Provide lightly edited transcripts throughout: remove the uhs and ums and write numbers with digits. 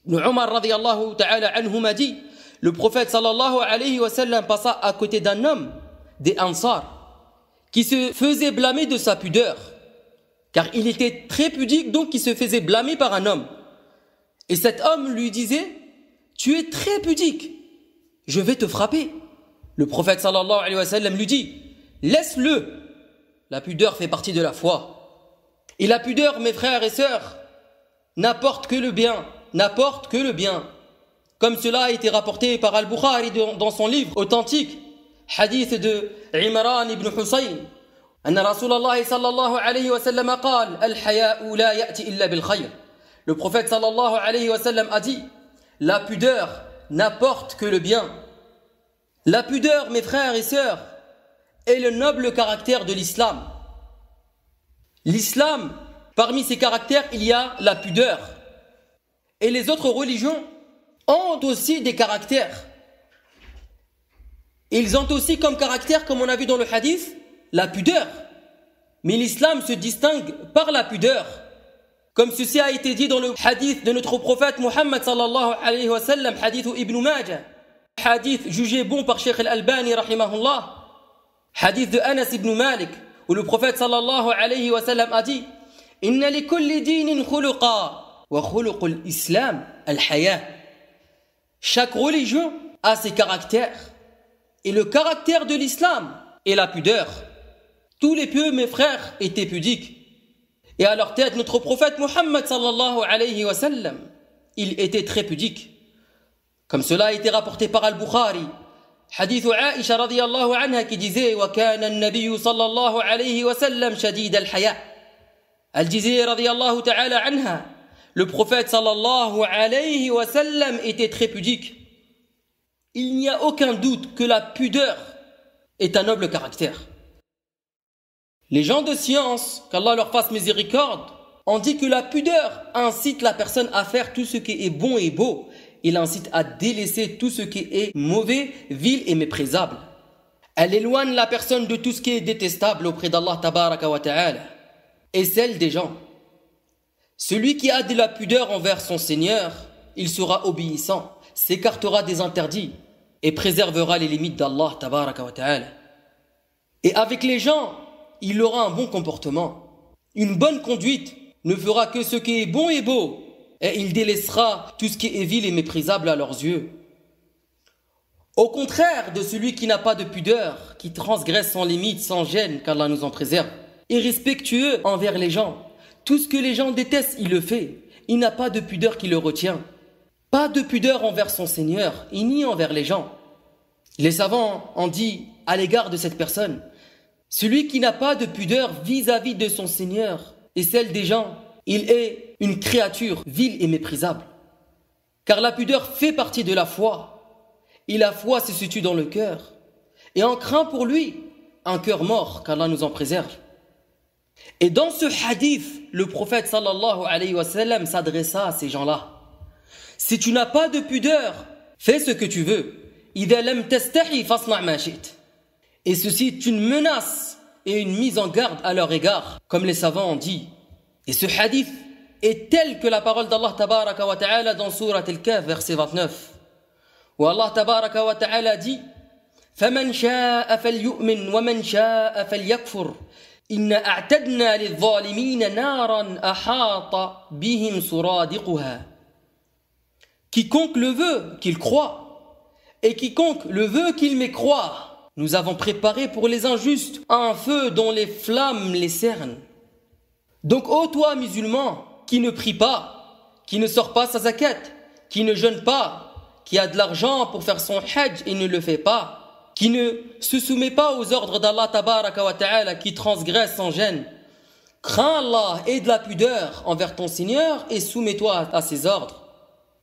Ibn Omar radiyallahu ta'ala anhuma dit, le prophète sallallahu alayhi wa sallam passa à côté d'un homme, des Ansar, qui se faisait blâmer de sa pudeur, car il était très pudique, donc il se faisait blâmer par un homme. Et cet homme lui disait, tu es très pudique, je vais te frapper. Le prophète sallallahu alayhi wa sallam lui dit, laisse-le, la pudeur fait partie de la foi. Et la pudeur, mes frères et sœurs, n'apporte que le bien, n'apporte que le bien. Comme cela a été rapporté par Al-Bukhari dans son livre authentique, hadith de Imran ibn Husayn, أن رسول الله صلى الله عليه وسلم قال الحياء لا يأتي إلا بالخير. Le prophète sallallahu alayhi wa sallam a dit, la pudeur n'apporte que le bien. La pudeur, mes frères et sœurs, est le noble caractère de l'islam. L'islam, parmi ses caractères, il y a la pudeur. Et les autres religions ont aussi des caractères. Ils ont aussi comme caractère, comme on a vu dans le hadith, la pudeur. Mais l'islam se distingue par la pudeur. Comme ceci a été dit dans le hadith de notre prophète Muhammad sallallahu alayhi wa sallam, hadith Ibn Majah, hadith jugé bon par Cheikh Al-Albani rahimahullah, hadith de Anas ibn Malik, où le prophète sallallahu alayhi wa sallam a dit, Inna li kulli dinin khuluqa wa khuluqul islam al-haya. Chaque religion a ses caractères. Et le caractère de l'islam est la pudeur. Tous les pieux, mes frères, étaient pudiques. Et à leur tête, notre prophète Muhammad sallallahu alayhi wa sallam, il était très pudique. Comme cela a été rapporté par Al-Bukhari, hadith Aisha radiyallahu anha qui disait wa kana an-nabiy sallallahu alayhi wa sallam shadid al-haya. Elle disait radiyallahu ta'ala anha, le prophète sallallahu alayhi wa sallam était très pudique. Il n'y a aucun doute que la pudeur est un noble caractère. Les gens de science, qu'Allah leur fasse miséricorde, ont dit que la pudeur incite la personne à faire tout ce qui est bon et beau. Il incite à délaisser tout ce qui est mauvais, vil et méprisable. Elle éloigne la personne de tout ce qui est détestable auprès d'Allah tabaraka wa ta'ala et celle des gens. Celui qui a de la pudeur envers son Seigneur, il sera obéissant, s'écartera des interdits et préservera les limites d'Allah tabaraka wa ta'ala. Et avec les gens, il aura un bon comportement. Une bonne conduite ne fera que ce qui est bon et beau, et il délaissera tout ce qui est vil et méprisable à leurs yeux. Au contraire de celui qui n'a pas de pudeur, qui transgresse sans limite, sans gêne, qu'Allah nous en préserve, et respectueux envers les gens. Tout ce que les gens détestent, il le fait. Il n'a pas de pudeur qui le retient. Pas de pudeur envers son Seigneur, et ni envers les gens. Les savants ont dit à l'égard de cette personne, celui qui n'a pas de pudeur vis-à-vis de son Seigneur et celle des gens, il est une créature vile et méprisable. Car la pudeur fait partie de la foi. Et la foi se situe dans le cœur. Et on craint pour lui un cœur mort, qu'Allah nous en préserve. Et dans ce hadith, le prophète sallallahu alayhi wa sallam s'adressa à ces gens-là. Si tu n'as pas de pudeur, fais ce que tu veux. إِذَا لَمْ تَسْتَحِي فَاصْنَعْ مَا شِئْتَ. Et ceci est une menace et une mise en garde à leur égard, comme les savants ont dit. Et ce hadith est tel que la parole d'Allah tabaraka wa ta'ala dans Surat Al-Kahf, verset 29, où Allah tabaraka wa ta'ala dit فَمَنْ شَاءَ فَلْيُؤْمِنْ وَمَنْ شَاءَ فَلْيَكْفُرْ إِنَّا أَعْتَدْنَا لِلظَّالِمِينَ نَارًا أَحَاطَ بِهِمْ سُرَادِقُهَا. Quiconque le veut, qu'il croit, et quiconque le veut, qu'il mécroit. Nous avons préparé pour les injustes un feu dont les flammes les cernent. Donc, ô toi, musulman, qui ne prie pas, qui ne sort pas sa zakat, qui ne jeûne pas, qui a de l'argent pour faire son hajj et ne le fait pas, qui ne se soumet pas aux ordres d'Allah tabaraka wa ta'ala, qui transgresse sans gêne, crains Allah et de la pudeur envers ton Seigneur et soumets-toi à ses ordres.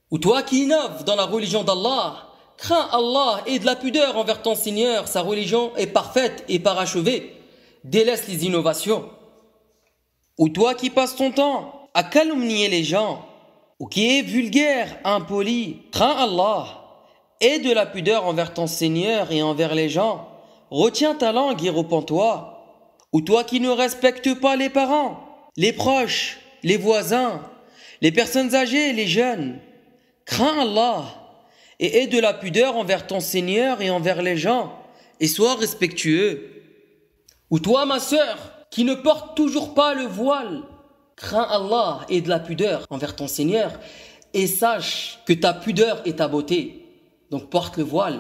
Ou toi qui innoves dans la religion d'Allah, crains Allah et de la pudeur envers ton Seigneur, sa religion est parfaite et parachevée. Délaisse les innovations. Ou toi qui passes ton temps à calomnier les gens, ou qui est vulgaire, impoli, crains Allah et de la pudeur envers ton Seigneur et envers les gens. Retiens ta langue et repens-toi. Ou toi qui ne respectes pas les parents, les proches, les voisins, les personnes âgées, les jeunes, Crains Allah et aie de la pudeur envers ton Seigneur et envers les gens, et sois respectueux. Ou toi, ma sœur, qui ne porte toujours pas le voile, crains Allah et de la pudeur envers ton Seigneur, et sache que ta pudeur est ta beauté. Donc porte le voile.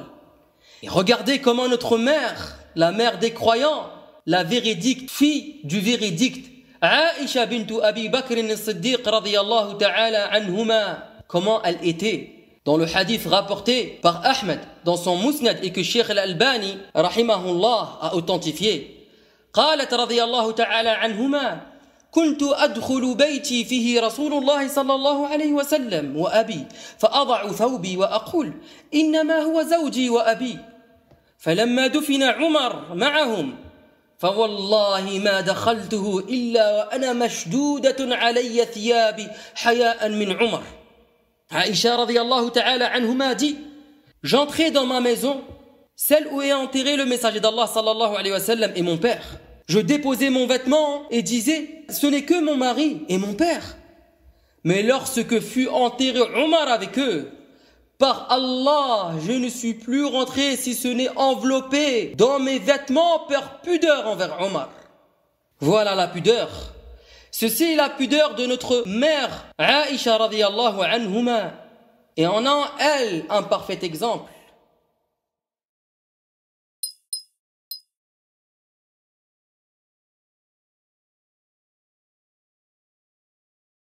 Et regardez comment notre mère, la mère des croyants, la véridique fille du véridique, Aïcha bintu Abi Bakr as-Siddiq radiyallahu ta'ala anhuma, comment elle était. Dans le hadith rapporté par Ahmed dans son Musnad et que Cheikh al-Albani rahimahullah a authentifié. قالت رضي الله تعالى عنهما كنت أدخل بيتي فيه رسول الله صلى الله عليه وسلم وأبي فأضع ثوبي وأقول إنما هو زوجي وأبي فلما دفن عمر معهم فوالله ما دخلته إلا وأنا مشدودة علي ثيابي حياء من عمر. Aïcha radiyallahu ta'ala anhuma dit: j'entrais dans ma maison, celle où est enterré le messager d'Allah sallallahu alayhi wa sallam et mon père. Je déposais mon vêtement et disais: ce n'est que mon mari et mon père. Mais lorsque fut enterré Omar avec eux, par Allah, je ne suis plus rentré si ce n'est enveloppé dans mes vêtements par pudeur envers Omar. Voilà la pudeur. Ceci est la pudeur de notre mère Aïcha radiyallahu anhuma. Et en a elle un parfait exemple.